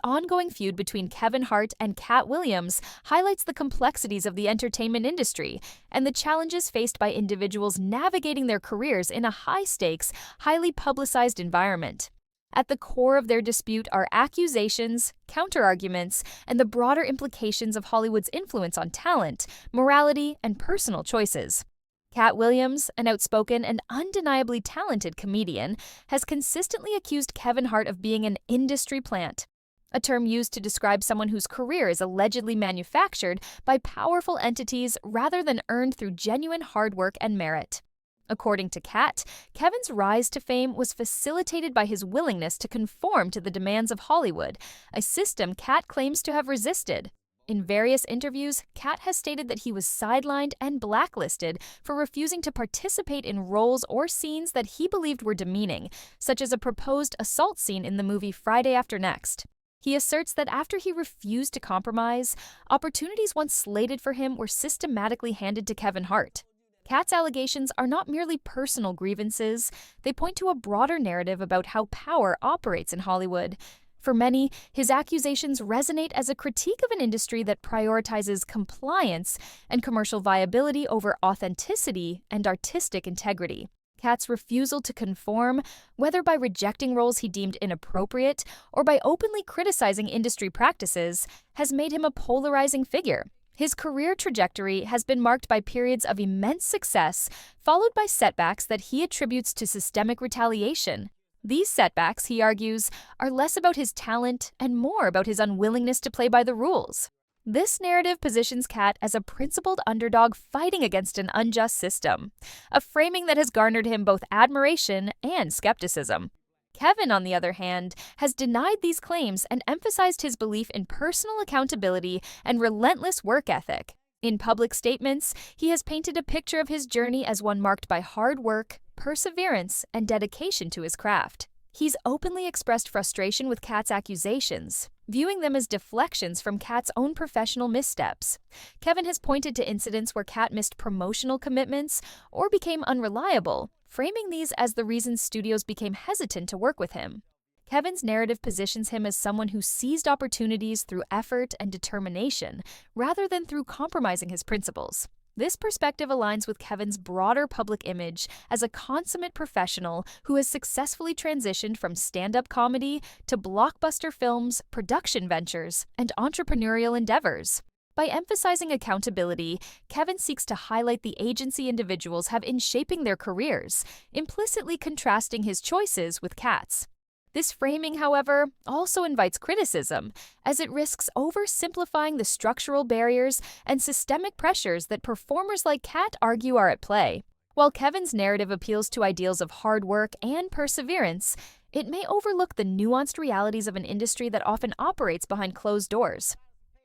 ongoing feud between Kevin Hart and Katt Williams highlights the complexities of the entertainment industry and the challenges faced by individuals navigating their careers in a high-stakes, highly publicized environment. At the core of their dispute are accusations, counterarguments, and the broader implications of Hollywood's influence on talent, morality, and personal choices. Katt Williams, an outspoken and undeniably talented comedian, has consistently accused Kevin Hart of being an industry plant, a term used to describe someone whose career is allegedly manufactured by powerful entities rather than earned through genuine hard work and merit. According to Katt, Kevin's rise to fame was facilitated by his willingness to conform to the demands of Hollywood, a system Katt claims to have resisted. In various interviews, Katt has stated that he was sidelined and blacklisted for refusing to participate in roles or scenes that he believed were demeaning, such as a proposed assault scene in the movie Friday After Next. He asserts that after he refused to compromise, opportunities once slated for him were systematically handed to Kevin Hart. Katt's allegations are not merely personal grievances, they point to a broader narrative about how power operates in Hollywood. For many, his accusations resonate as a critique of an industry that prioritizes compliance and commercial viability over authenticity and artistic integrity. Katt's refusal to conform, whether by rejecting roles he deemed inappropriate or by openly criticizing industry practices, has made him a polarizing figure. His career trajectory has been marked by periods of immense success, followed by setbacks that he attributes to systemic retaliation. These setbacks, he argues, are less about his talent and more about his unwillingness to play by the rules. This narrative positions Katt as a principled underdog fighting against an unjust system, a framing that has garnered him both admiration and skepticism. Kevin, on the other hand, has denied these claims and emphasized his belief in personal accountability and relentless work ethic. In public statements, he has painted a picture of his journey as one marked by hard work, perseverance, and dedication to his craft. He's openly expressed frustration with Katt's accusations, viewing them as deflections from Katt's own professional missteps. Kevin has pointed to incidents where Katt missed promotional commitments or became unreliable, framing these as the reasons studios became hesitant to work with him. Kevin's narrative positions him as someone who seized opportunities through effort and determination, rather than through compromising his principles. This perspective aligns with Kevin's broader public image as a consummate professional who has successfully transitioned from stand-up comedy to blockbuster films, production ventures, and entrepreneurial endeavors. By emphasizing accountability, Kevin seeks to highlight the agency individuals have in shaping their careers, implicitly contrasting his choices with Katt's. This framing, however, also invites criticism, as it risks oversimplifying the structural barriers and systemic pressures that performers like Katt argue are at play. While Kevin's narrative appeals to ideals of hard work and perseverance, it may overlook the nuanced realities of an industry that often operates behind closed doors.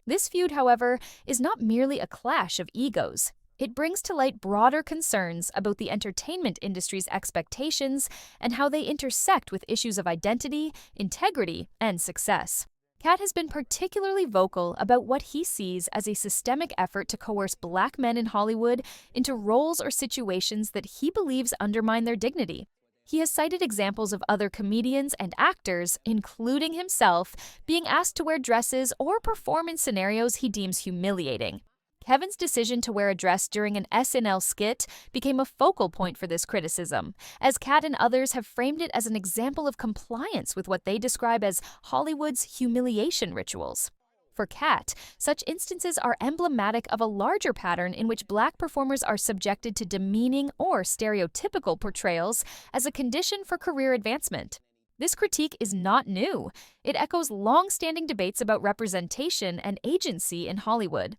This feud, however, is not merely a clash of egos. It brings to light broader concerns about the entertainment industry's expectations and how they intersect with issues of identity, integrity, and success. Katt has been particularly vocal about what he sees as a systemic effort to coerce Black men in Hollywood into roles or situations that he believes undermine their dignity. He has cited examples of other comedians and actors, including himself, being asked to wear dresses or perform in scenarios he deems humiliating. Kevin's decision to wear a dress during an SNL skit became a focal point for this criticism, as Katt and others have framed it as an example of compliance with what they describe as Hollywood's humiliation rituals. For Katt, such instances are emblematic of a larger pattern in which Black performers are subjected to demeaning or stereotypical portrayals as a condition for career advancement. This critique is not new. It echoes long-standing debates about representation and agency in Hollywood.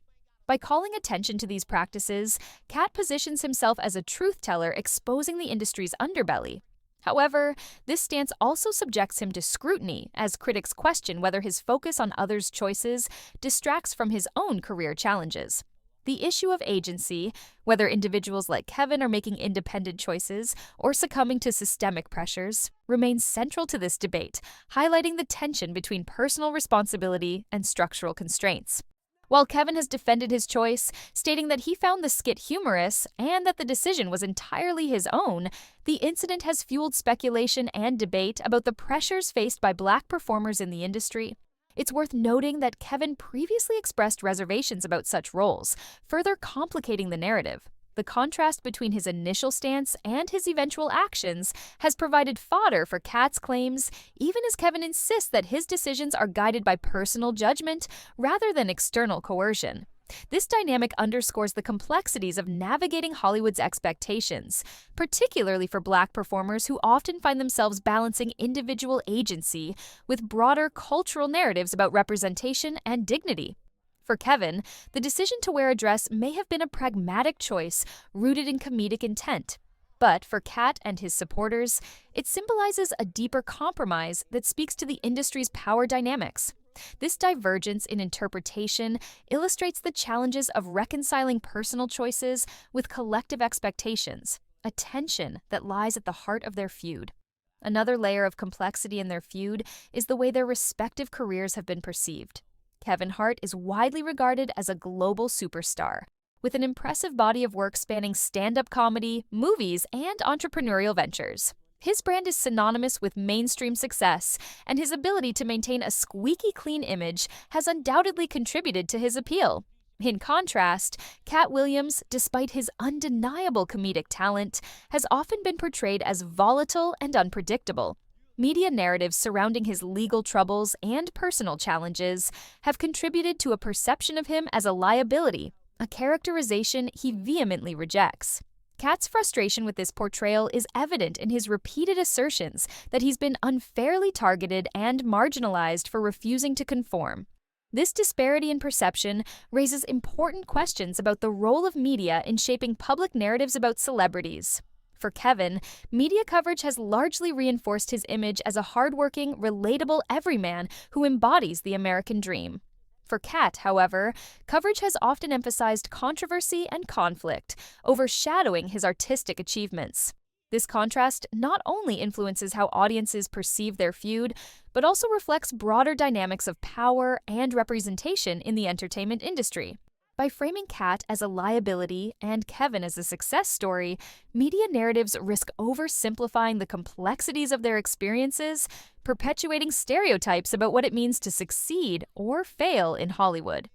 By calling attention to these practices, Katt positions himself as a truth-teller exposing the industry's underbelly. However, this stance also subjects him to scrutiny as critics question whether his focus on others' choices distracts from his own career challenges. The issue of agency, whether individuals like Kevin are making independent choices or succumbing to systemic pressures, remains central to this debate, highlighting the tension between personal responsibility and structural constraints. While Kevin has defended his choice, stating that he found the skit humorous and that the decision was entirely his own, the incident has fueled speculation and debate about the pressures faced by Black performers in the industry. It's worth noting that Kevin previously expressed reservations about such roles, further complicating the narrative. The contrast between his initial stance and his eventual actions has provided fodder for Katt's claims, even as Kevin insists that his decisions are guided by personal judgment rather than external coercion. This dynamic underscores the complexities of navigating Hollywood's expectations, particularly for Black performers who often find themselves balancing individual agency with broader cultural narratives about representation and dignity. For Kevin, the decision to wear a dress may have been a pragmatic choice rooted in comedic intent. But for Katt and his supporters, it symbolizes a deeper compromise that speaks to the industry's power dynamics. This divergence in interpretation illustrates the challenges of reconciling personal choices with collective expectations, a tension that lies at the heart of their feud. Another layer of complexity in their feud is the way their respective careers have been perceived. Kevin Hart is widely regarded as a global superstar, with an impressive body of work spanning stand-up comedy, movies, and entrepreneurial ventures. His brand is synonymous with mainstream success, and his ability to maintain a squeaky clean image has undoubtedly contributed to his appeal. In contrast, Katt Williams, despite his undeniable comedic talent, has often been portrayed as volatile and unpredictable. Media narratives surrounding his legal troubles and personal challenges have contributed to a perception of him as a liability, a characterization he vehemently rejects. Katt's frustration with this portrayal is evident in his repeated assertions that he's been unfairly targeted and marginalized for refusing to conform. This disparity in perception raises important questions about the role of media in shaping public narratives about celebrities. For Kevin, media coverage has largely reinforced his image as a hardworking, relatable everyman who embodies the American dream. For Katt, however, coverage has often emphasized controversy and conflict, overshadowing his artistic achievements. This contrast not only influences how audiences perceive their feud, but also reflects broader dynamics of power and representation in the entertainment industry. By framing Katt as a liability and Kevin as a success story, media narratives risk oversimplifying the complexities of their experiences, perpetuating stereotypes about what it means to succeed or fail in Hollywood.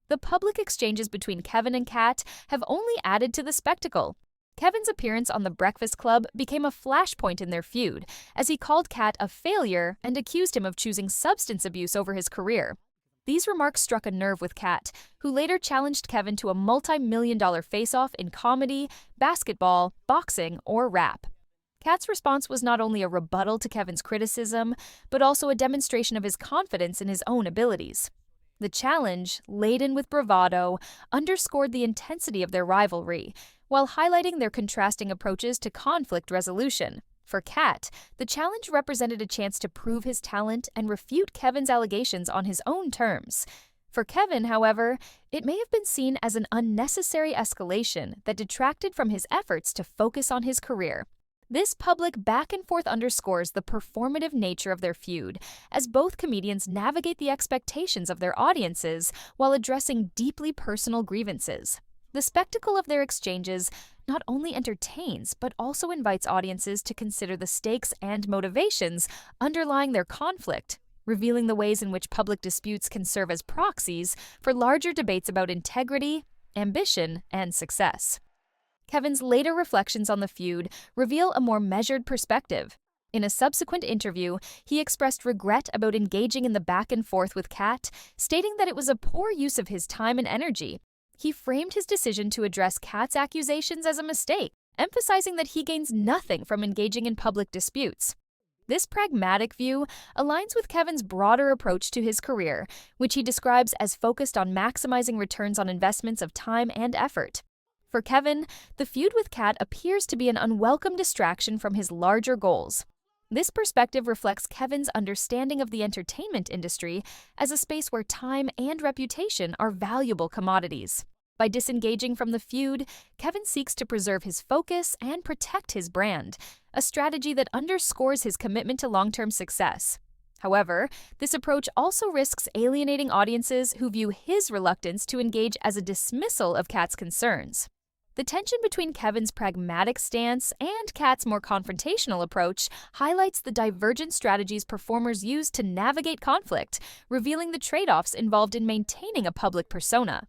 The public exchanges between Kevin and Katt have only added to the spectacle. Kevin's appearance on The Breakfast Club became a flashpoint in their feud, as he called Katt a failure and accused him of choosing substance abuse over his career. These remarks struck a nerve with Katt, who later challenged Kevin to a multi-million-dollar face-off in comedy, basketball, boxing, or rap. Katt's response was not only a rebuttal to Kevin's criticism, but also a demonstration of his confidence in his own abilities. The challenge, laden with bravado, underscored the intensity of their rivalry, while highlighting their contrasting approaches to conflict resolution. For Katt, the challenge represented a chance to prove his talent and refute Kevin's allegations on his own terms. For Kevin, however, it may have been seen as an unnecessary escalation that detracted from his efforts to focus on his career. This public back-and-forth underscores the performative nature of their feud, as both comedians navigate the expectations of their audiences while addressing deeply personal grievances. The spectacle of their exchanges not only entertains, but also invites audiences to consider the stakes and motivations underlying their conflict, revealing the ways in which public disputes can serve as proxies for larger debates about integrity, ambition, and success. Kevin's later reflections on the feud reveal a more measured perspective. In a subsequent interview, he expressed regret about engaging in the back and forth with Katt, stating that it was a poor use of his time and energy. He framed his decision to address Katt's accusations as a mistake, emphasizing that he gains nothing from engaging in public disputes. This pragmatic view aligns with Kevin's broader approach to his career, which he describes as focused on maximizing returns on investments of time and effort. For Kevin, the feud with Katt appears to be an unwelcome distraction from his larger goals. This perspective reflects Kevin's understanding of the entertainment industry as a space where time and reputation are valuable commodities. By disengaging from the feud, Kevin seeks to preserve his focus and protect his brand, a strategy that underscores his commitment to long-term success. However, this approach also risks alienating audiences who view his reluctance to engage as a dismissal of Katt's concerns. The tension between Kevin's pragmatic stance and Katt's more confrontational approach highlights the divergent strategies performers use to navigate conflict, revealing the trade-offs involved in maintaining a public persona.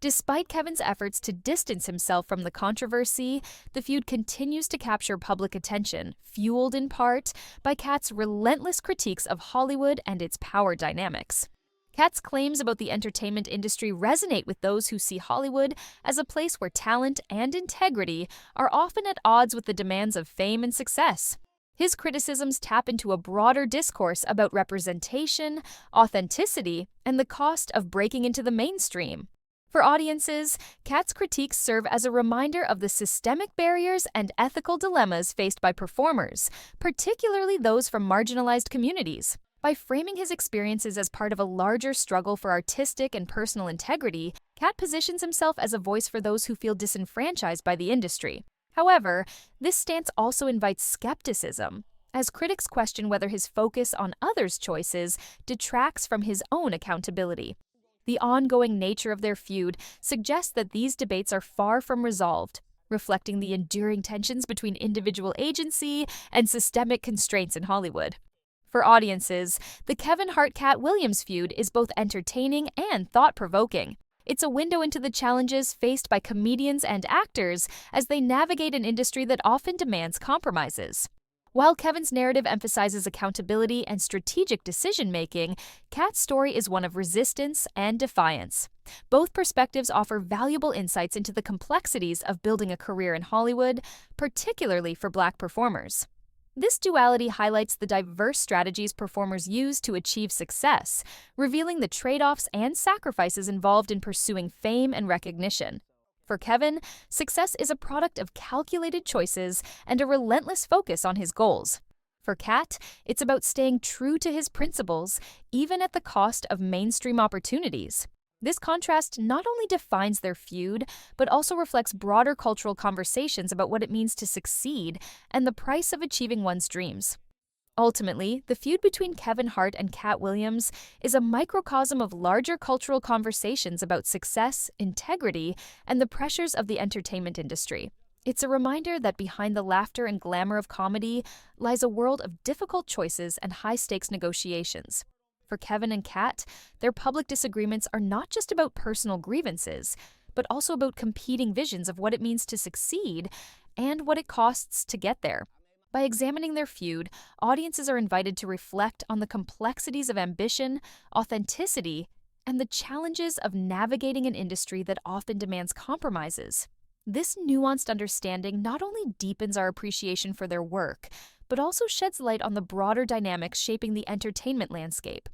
Despite Kevin's efforts to distance himself from the controversy, the feud continues to capture public attention, fueled in part by Katt's relentless critiques of Hollywood and its power dynamics. Katt's claims about the entertainment industry resonate with those who see Hollywood as a place where talent and integrity are often at odds with the demands of fame and success. His criticisms tap into a broader discourse about representation, authenticity, and the cost of breaking into the mainstream. For audiences, Katt's critiques serve as a reminder of the systemic barriers and ethical dilemmas faced by performers, particularly those from marginalized communities. By framing his experiences as part of a larger struggle for artistic and personal integrity, Katt positions himself as a voice for those who feel disenfranchised by the industry. However, this stance also invites skepticism, as critics question whether his focus on others' choices detracts from his own accountability. The ongoing nature of their feud suggests that these debates are far from resolved, reflecting the enduring tensions between individual agency and systemic constraints in Hollywood. For audiences, the Kevin Hart-Katt Williams feud is both entertaining and thought-provoking. It's a window into the challenges faced by comedians and actors as they navigate an industry that often demands compromises. While Kevin's narrative emphasizes accountability and strategic decision-making, Katt's story is one of resistance and defiance. Both perspectives offer valuable insights into the complexities of building a career in Hollywood, particularly for Black performers. This duality highlights the diverse strategies performers use to achieve success, revealing the trade-offs and sacrifices involved in pursuing fame and recognition. For Kevin, success is a product of calculated choices and a relentless focus on his goals. For Katt, it's about staying true to his principles, even at the cost of mainstream opportunities. This contrast not only defines their feud, but also reflects broader cultural conversations about what it means to succeed and the price of achieving one's dreams. Ultimately, the feud between Kevin Hart and Katt Williams is a microcosm of larger cultural conversations about success, integrity, and the pressures of the entertainment industry. It's a reminder that behind the laughter and glamour of comedy lies a world of difficult choices and high-stakes negotiations. For Kevin and Katt, their public disagreements are not just about personal grievances, but also about competing visions of what it means to succeed and what it costs to get there. By examining their feud, audiences are invited to reflect on the complexities of ambition, authenticity, and the challenges of navigating an industry that often demands compromises. This nuanced understanding not only deepens our appreciation for their work, but also sheds light on the broader dynamics shaping the entertainment landscape.